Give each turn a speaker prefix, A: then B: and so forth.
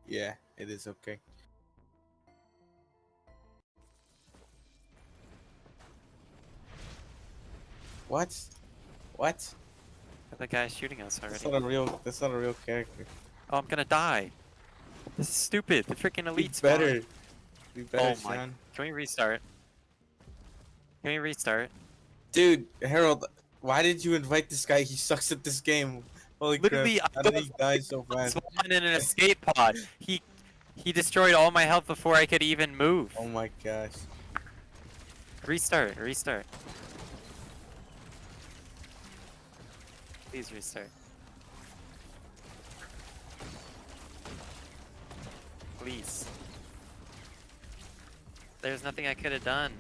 A: Yeah, it is okay. What? What?
B: The guy's shooting us
A: That's
B: already.
A: not a real. That's not a real character.
B: Oh, I'm gonna die. This is stupid. The freaking
A: Be
B: elite spawn.
A: better. Be better,
B: Oh my.
A: Sean.
B: Can we restart? Can we restart?
A: Dude, Harold, why did you invite this guy? He sucks at this game. Holy crap!
B: Literally, I
A: How did
B: was
A: he die so fast?
B: spawned in an escape pod. He destroyed all my health before I could even move.
A: Oh my gosh.
B: Restart. Restart. Please restart. Please. There's nothing I could have done.